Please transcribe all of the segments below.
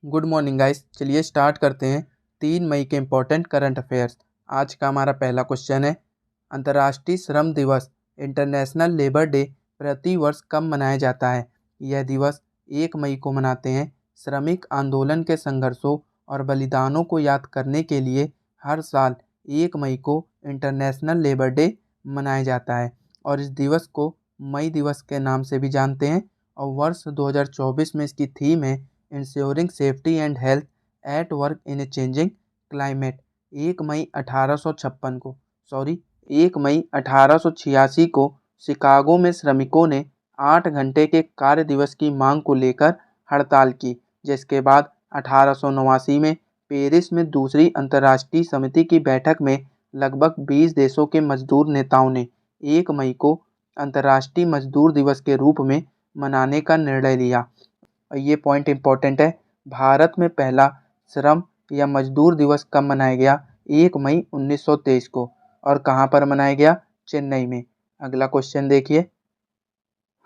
Good morning guys. चलिए start करते हैं 3 मई के इम्पोर्टेंट करंट अफेयर्स। आज का हमारा पहला क्वेश्चन है, अंतर्राष्ट्रीय श्रम दिवस इंटरनेशनल लेबर डे प्रति वर्ष कब मनाया जाता है? यह दिवस 1 मई को मनाते हैं। श्रमिक आंदोलन के संघर्षों और बलिदानों को याद करने के लिए हर साल 1 मई को इंटरनेशनल लेबर डे मनाया जाता है और इस दिवस को मई दिवस के नाम से भी जानते हैं। और वर्ष 2024 में इसकी थीम है ensuring safety and health at work in a changing climate. 1 मई 1886 को शिकागो में श्रमिकों ने 8 घंटे के कार्य दिवस की मांग को लेकर हड़ताल की, जिसके बाद 1889 में पेरिस में दूसरी अंतर्राष्ट्रीय समिति की बैठक में लगभग 20 देशों के मजदूर नेताओं ने 1 मई को अंतर्राष्ट्रीय मजदूर दिवस के रूप में मनाने का निर्णय लिया। और ये पॉइंट इम्पोर्टेंट है, भारत में पहला श्रम या मजदूर दिवस कब मनाया गया? 1 मई 1923 को। और कहाँ पर मनाया गया? चेन्नई में। अगला क्वेश्चन देखिए,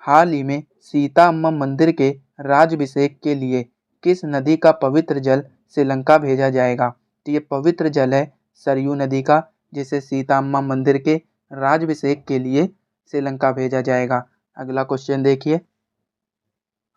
हाल ही में सीता अम्मा मंदिर के राज्याभिषेक के लिए किस नदी का पवित्र जल श्रीलंका भेजा जाएगा? तो ये पवित्र जल है सरयू नदी का, जिसे सीता अम्मा मंदिर के राज्याभिषेक के लिए श्रीलंका भेजा जाएगा। अगला क्वेश्चन देखिए,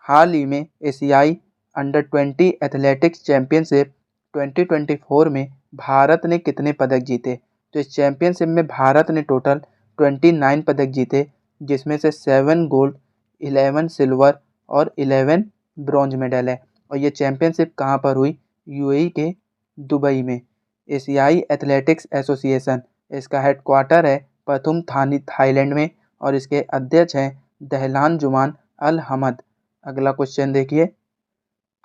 हाल ही में एशियाई अंडर 20 एथलेटिक्स चैंपियनशिप 2024 में भारत ने कितने पदक जीते? तो इस चैंपियनशिप में भारत ने टोटल 29 पदक जीते, जिसमें से 7 गोल्ड, 11 सिल्वर और 11 ब्रॉन्ज मेडल है। और ये चैंपियनशिप कहाँ पर हुई? यूएई के दुबई में। एशियाई एथलेटिक्स एसोसिएशन, इसका हेडक्वार्टर है पथुम थानी थाईलैंड में और इसके अध्यक्ष हैं दहलान जुमान अल हमद। अगला क्वेश्चन देखिए,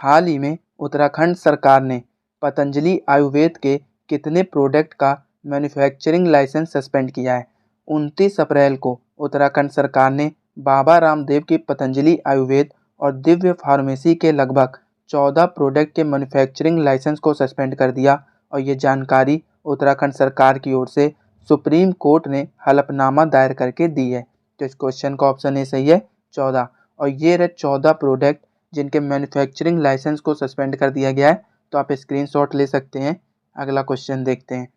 हाल ही में उत्तराखंड सरकार ने पतंजलि आयुर्वेद के कितने प्रोडक्ट का मैन्युफैक्चरिंग लाइसेंस सस्पेंड किया है? 29 अप्रैल को उत्तराखंड सरकार ने बाबा रामदेव की पतंजलि आयुर्वेद और दिव्य फार्मेसी के लगभग 14 प्रोडक्ट के मैन्युफैक्चरिंग लाइसेंस को सस्पेंड कर दिया। और ये जानकारी उत्तराखंड सरकार की ओर से सुप्रीम कोर्ट ने हलफनामा दायर करके दी है। तो इस क्वेश्चन का ऑप्शन ए सही है, 14। और ये रहे 14 प्रोडक्ट जिनके मैन्युफैक्चरिंग लाइसेंस को सस्पेंड कर दिया गया है। तो आप स्क्रीनशॉट ले सकते हैं। अगला क्वेश्चन देखते हैं,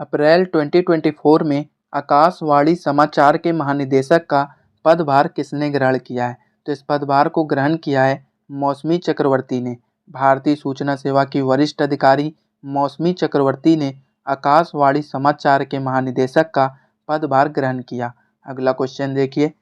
अप्रैल 2024 में आकाशवाणी समाचार के महानिदेशक का पदभार किसने ग्रहण किया है? तो इस पदभार को ग्रहण किया है मौसमी चक्रवर्ती ने। भारतीय सूचना सेवा की वरिष्ठ अधिकारी मौसमी चक्रवर्ती ने आकाशवाणी समाचार के महानिदेशक का पदभार ग्रहण किया। अगला क्वेश्चन देखिए,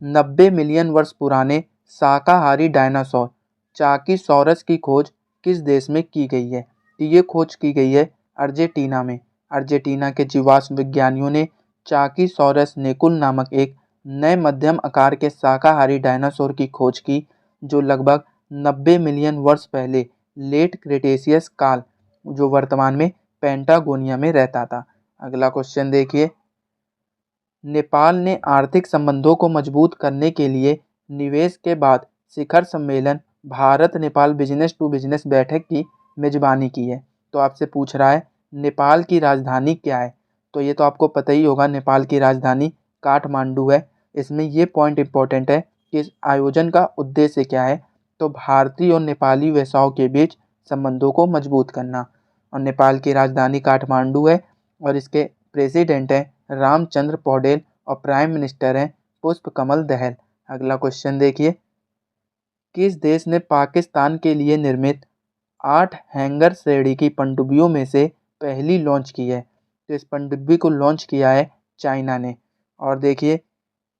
90 मिलियन वर्ष पुराने शाकाहारी डायनासोर चाकीसॉरस की खोज किस देश में की गई है? तो ये खोज की गई है अर्जेंटीना में। अर्जेंटीना के जीवाश्म विज्ञानियों ने चाकीसॉरस नेकुल नामक एक नए मध्यम आकार के शाकाहारी डायनासोर की खोज की, जो लगभग 90 मिलियन वर्ष पहले लेट क्रेटेशियस काल, जो वर्तमान में पेंटागोनिया में रहता था। अगला क्वेश्चन देखिए, नेपाल ने आर्थिक संबंधों को मजबूत करने के लिए निवेश के बाद शिखर सम्मेलन Bharat Nepal business to business बैठक की मेजबानी की है। तो आपसे पूछ रहा है नेपाल की राजधानी क्या है? तो ये तो आपको पता ही होगा, नेपाल की राजधानी काठमांडू है। इसमें ये पॉइंट इम्पोर्टेंट है कि इस आयोजन का उद्देश्य क्या है? तो भारतीय और नेपाली व्यवसायों के बीच संबंधों को मजबूत करना। और नेपाल की राजधानी काठमांडू है और इसके प्रेसिडेंट हैं रामचंद्र पौडेल और प्राइम मिनिस्टर हैं पुष्प कमल दहल। अगला क्वेश्चन देखिए, किस देश ने पाकिस्तान के लिए निर्मित 8 हैंगर श्रेणी की पनडुब्बियों में से पहली लॉन्च की है? तो इस पनडुब्बी को लॉन्च किया है चाइना ने। और देखिए,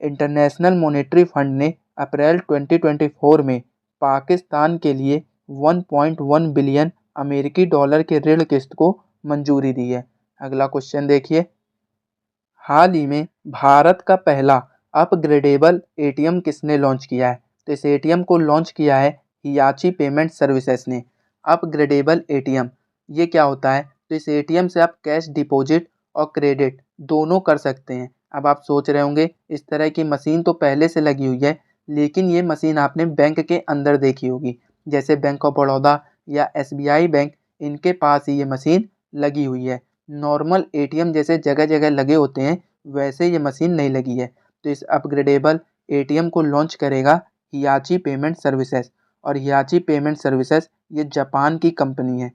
इंटरनेशनल मॉनेटरी फंड ने अप्रैल 2024 में पाकिस्तान के लिए 1.1 बिलियन अमेरिकी डॉलर के ऋण किस्त को मंजूरी दी है। अगला क्वेश्चन देखिए, हाल ही में भारत का पहला अपग्रेडेबल एटीएम किसने लॉन्च किया है? तो इस एटीएम को लॉन्च किया है हियाची पेमेंट सर्विसेज ने। अपग्रेडेबल एटीएम ये क्या होता है? तो इस एटीएम से आप कैश डिपॉजिट और क्रेडिट दोनों कर सकते हैं। अब आप सोच रहे होंगे इस तरह की मशीन तो पहले से लगी हुई है, लेकिन ये मशीन आपने बैंक के अंदर देखी होगी, जैसे बैंक ऑफ बड़ौदा या एसबीआई बैंक, इनके पास ही ये मशीन लगी हुई है। नॉर्मल एटीएम जैसे जगह जगह लगे होते हैं, वैसे ये मशीन नहीं लगी है। तो इस अपग्रेडेबल एटीएम को लॉन्च करेगा हियाची पेमेंट सर्विसेज। और हियाची पेमेंट सर्विसेज ये जापान की कंपनी है।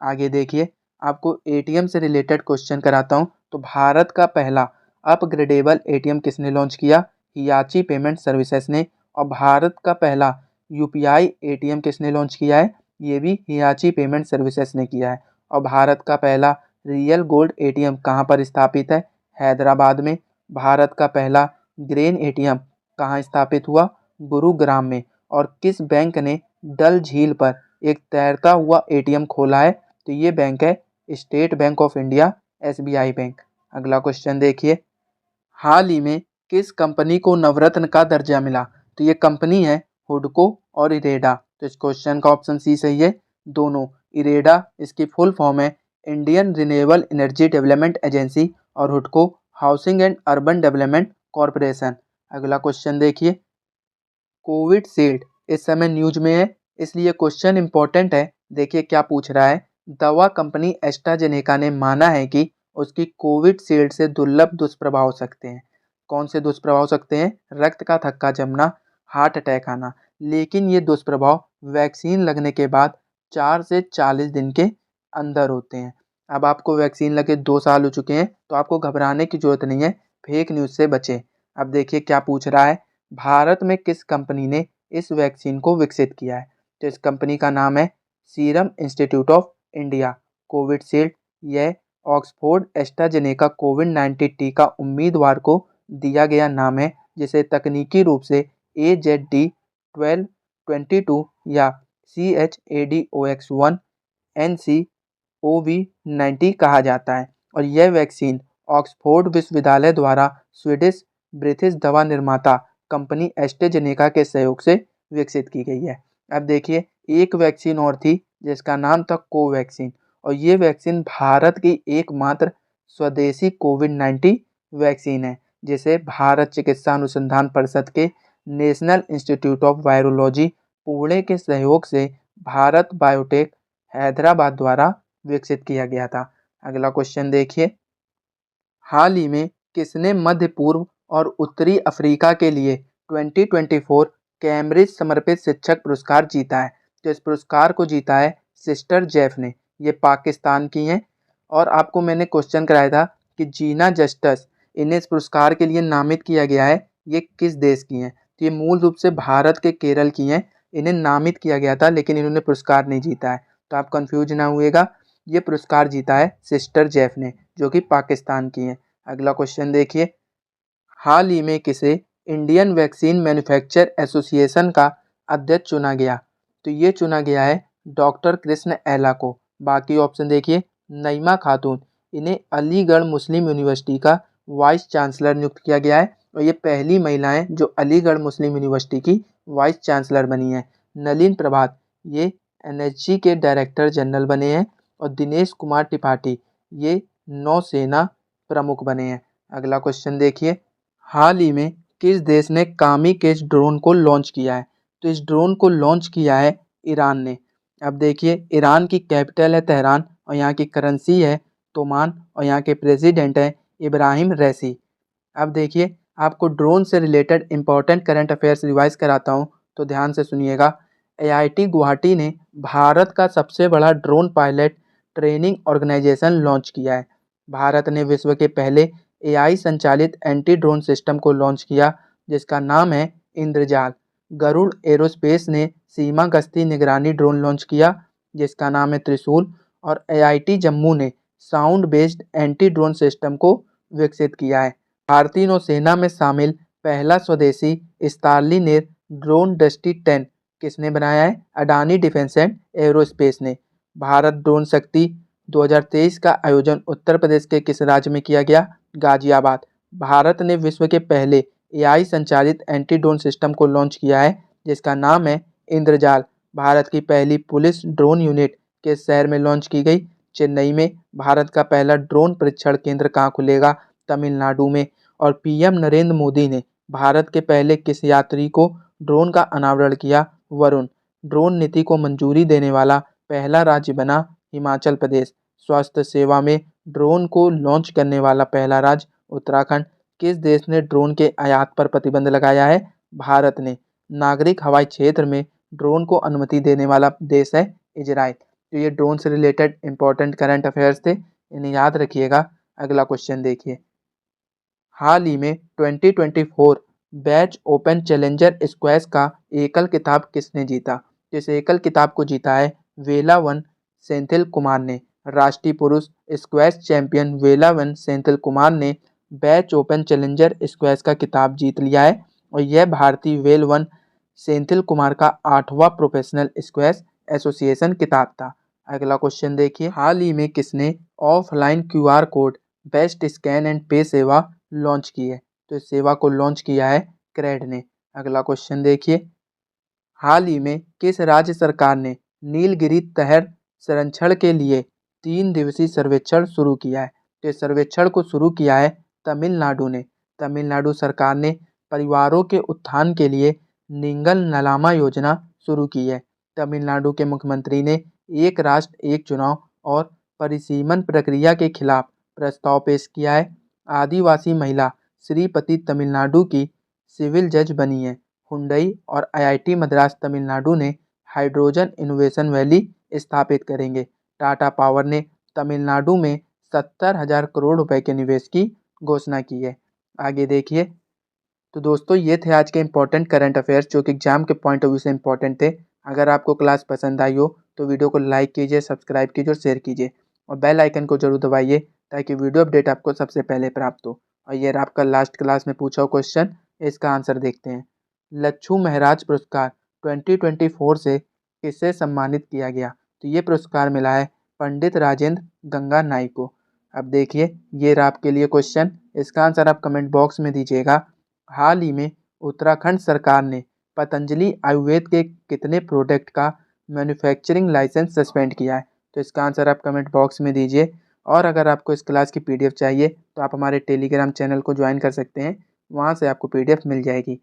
आगे देखिए, आपको एटीएम से रिलेटेड क्वेश्चन कराता हूँ। तो भारत का पहला अपग्रेडेबल एटीएम किसने लॉन्च किया? हियाची पेमेंट सर्विसेज ने। और भारत का पहला यूपीआई एटीएम किसने लॉन्च किया है? ये भी हियाची पेमेंट सर्विसेज ने किया है। और भारत का पहला रियल गोल्ड एटीएम कहाँ पर स्थापित है? हैदराबाद में। भारत का पहला ग्रेन एटीएम कहाँ स्थापित हुआ? गुरुग्राम में। और किस बैंक ने डल झील पर एक तैरता हुआ एटीएम खोला है? तो ये बैंक है state bank of India, SBI bank. अगला क्वेश्चन देखिए, हाल ही में किस कंपनी को नवरत्न का दर्जा मिला? तो ये कंपनी है हुडको और इरेडा। तो इस क्वेश्चन का ऑप्शन सी सही है, दोनों। इरेडा इसकी फुल फॉर्म है Indian renewable energy development agency और हुडको housing and urban development corporation. अगला क्वेश्चन देखिए, कोविडशील्ड इस समय न्यूज में है, इसलिए क्वेश्चन इंपॉर्टेंट है। देखिए क्या पूछ रहा है, दवा कंपनी एस्ट्राजेनेका ने माना है कि उसकी कोविडशील्ड से दुर्लभ दुष्प्रभाव हो सकते हैं। कौन से दुष्प्रभाव हो सकते हैं? रक्त का थक्का जमना, हार्ट अटैक आना। लेकिन ये दुष्प्रभाव वैक्सीन लगने के बाद 4 से 40 दिन के अंदर होते हैं। अब आपको वैक्सीन लगे 2 साल हो चुके हैं, तो आपको घबराने की जरूरत नहीं है, फेक न्यूज़ से बचें। अब देखिए क्या पूछ रहा है, भारत में किस कंपनी ने इस वैक्सीन को विकसित किया है? तो इस कंपनी का नाम है serum institute of India. Covishield यह ऑक्सफोर्ड एस्ट्राजेनेका कोविड-19 टीका उम्मीदवार को दिया गया नाम है, जिसे तकनीकी रूप से AZD1222 या CHAdOx1 NCOV90 कहा जाता है। और यह वैक्सीन ऑक्सफोर्ड विश्वविद्यालय द्वारा स्वीडिश ब्रिटिश दवा निर्माता कंपनी एस्ट्राजेनेका के सहयोग से विकसित की गई है। अब देखिए, एक वैक्सीन और थी जिसका नाम था कोवैक्सीन, और ये वैक्सीन भारत की एकमात्र स्वदेशी कोविड-19 वैक्सीन है, जिसे भारत चिकित्सा अनुसंधान परिषद के national institute of virology Pune के सहयोग से भारत बायोटेक हैदराबाद द्वारा विकसित किया गया था। अगला क्वेश्चन देखिए, हाल ही में किसने मध्य पूर्व और उत्तरी अफ्रीका के लिए 2024 कैम्ब्रिज समर्पित शिक्षक पुरस्कार जीता है? तो इस पुरस्कार को जीता है सिस्टर जेफ ने। ये पाकिस्तान की हैं। और आपको मैंने क्वेश्चन कराया था कि जीना जस्टिस, इन्हें इस पुरस्कार के लिए नामित किया गया है, ये किस देश की हैं? तो ये मूल रूप से भारत के केरल की हैं। इन्हें नामित किया गया था, लेकिन इन्होंने पुरस्कार नहीं जीता है। तो आप कंफ्यूज ना हुएगा, ये पुरस्कार जीता है सिस्टर जेफ ने, जो कि पाकिस्तान की हैं। अगला क्वेश्चन देखिए, हाल ही में किसे इंडियन वैक्सीन मैन्युफैक्चर एसोसिएशन का अध्यक्ष चुना गया? तो ये चुना गया है डॉक्टर कृष्ण एला को। बाकी ऑप्शन देखिए, नईमा खातून, इन्हें अलीगढ़ मुस्लिम यूनिवर्सिटी का वाइस चांसलर नियुक्त किया गया है, और ये पहली महिला हैं जो अलीगढ़ मुस्लिम यूनिवर्सिटी की वाइस चांसलर बनी हैं। नलिन प्रभात, ये एनएसजी के डायरेक्टर जनरल बने हैं। और दिनेश कुमार त्रिपाठी, ये नौसेना प्रमुख बने हैं। अगला क्वेश्चन देखिए, हाल ही में किस देश ने कामिकेज ड्रोन को लॉन्च किया है? तो इस ड्रोन को लॉन्च किया है ईरान ने। अब देखिए, ईरान की कैपिटल है तेहरान, और यहाँ की करेंसी है तोमान, और यहाँ के प्रेसिडेंट हैं इब्राहिम रईसी। अब देखिए, आपको ड्रोन से related important current affairs revise कराता हूँ, तो ध्यान से सुनिएगा। आईआईटी गुवाहाटी ने भारत का सबसे बड़ा drone pilot training organization launch किया है। भारत ने विश्व के पहले एआई संचालित एंटी ड्रोन सिस्टम को लॉन्च किया, जिसका नाम है इंद्रजाल। गरुड़ एरोस्पेस ने सीमा गश्ती निगरानी ड्रोन लॉन्च किया, जिसका नाम है त्रिशूल। और आईआईटी जम्मू ने sound based anti drone system को विकसित किया है। भारतीय नौसेना में शामिल पहला स्वदेशी स्टारलिनेर ड्रोन डस्टी 10 किसने बनाया है? अडानी डिफेंस एंड एरोस्पेस ने। भारत ड्रोन शक्ति 2023 का आयोजन उत्तर प्रदेश के किस राज्य में किया गया? गाजियाबाद। भारत ने विश्व के पहले एआई संचालित एंटी ड्रोन सिस्टम को लॉन्च किया है, जिसका नाम है इंद्रजाल। भारत की पहली पुलिस ड्रोन यूनिट किस शहर में लॉन्च की गई? चेन्नई में। भारत का पहला ड्रोन परीक्षण केंद्र कहाँ खुलेगा? तमिलनाडु में। और पीएम नरेंद्र मोदी ने भारत के पहले किस यात्री को ड्रोन का अनावरण किया? वरुण। ड्रोन नीति को मंजूरी देने वाला पहला राज्य बना हिमाचल प्रदेश। स्वास्थ्य सेवा में ड्रोन को लॉन्च करने वाला पहला राज्य उत्तराखंड। किस देश ने ड्रोन के आयात पर प्रतिबंध लगाया है? भारत ने। नागरिक हवाई क्षेत्र में ड्रोन को अनुमति देने वाला देश है इजराइल। तो ये ड्रोन से रिलेटेड इंपॉर्टेंट करंट अफेयर्स थे, इन्हें याद रखिएगा। अगला क्वेश्चन देखिए, हाल ही में 2024 बैच ओपन चैलेंजर स्क्वैश का एकल खिताब किसने जीता? इस एकल खिताब को जीता है वेलावन सेंथिल कुमार ने। राष्ट्रीय पुरुष स्क्वैश चैंपियन वेलावन सेंथिल कुमार ने बैच ओपन चैलेंजर स्क्वैश का खिताब जीत लिया है और यह भारतीय वेलवन सेंथिल कुमार का 8वां प्रोफेशनल स्क्वैश एसोसिएशन खिताब था। अगला क्वेश्चन देखिए, हाल ही में किसने offline QR code best scan and पे सेवा लॉन्च की है? तो इस सेवा को लॉन्च किया है क्रेड ने। अगला क्वेश्चन देखिए, हाल ही में किस राज्य सरकार ने नीलगिरी तहर संरक्षण के लिए 3 दिवसीय सर्वेक्षण शुरू किया है? तो इस सर्वेक्षण को शुरू किया है तमिलनाडु ने। तमिलनाडु सरकार ने परिवारों के उत्थान के लिए निंगल नलामा योजना शुरू की है। तमिलनाडु के मुख्यमंत्री ने एक राष्ट्र एक चुनाव और परिसीमन प्रक्रिया के खिलाफ प्रस्ताव पेश किया है। आदिवासी महिला श्रीपति तमिलनाडु की सिविल जज बनी है। हुंडई और आईआईटी मद्रास तमिलनाडु ने हाइड्रोजन इनोवेशन वैली स्थापित करेंगे। टाटा पावर ने तमिलनाडु में 70,000 करोड़ रुपए के निवेश की घोषणा की है। आगे देखिए, तो दोस्तों ये थे आज के इंपॉर्टेंट करंट अफेयर्स जो कि एग्जाम के पॉइंट ऑफ व्यू से इंपॉर्टेंट थे। अगर आपको क्लास पसंद आई हो तो वीडियो को लाइक कीजिए, सब्सक्राइब कीजिए और शेयर कीजिए और बेल आइकन को जरूर दबाइए ताकि वीडियो अपडेट आपको सबसे पहले प्राप्त हो। और ये रहा आपका लास्ट क्लास में पूछा हुआ क्वेश्चन, इसका आंसर देखते हैं। लच्छू महराज पुरस्कार 2024 से किसे सम्मानित किया गया? तो ये पुरस्कार मिला है पंडित राजेंद्र गंगा नाई को। अब देखिए, ये रहा आपके लिए क्वेश्चन, इसका आंसर आप कमेंट बॉक्स में दीजिएगा। हाल ही में उत्तराखंड सरकार ने पतंजलि आयुर्वेद के कितने प्रोडक्ट का मैन्युफैक्चरिंग लाइसेंस सस्पेंड किया है? तो इसका आंसर आप कमेंट बॉक्स में दीजिए। और अगर आपको इस क्लास की पीडीएफ चाहिए तो आप हमारे टेलीग्राम चैनल को ज्वाइन कर सकते हैं, वहाँ से आपको पीडीएफ मिल जाएगी।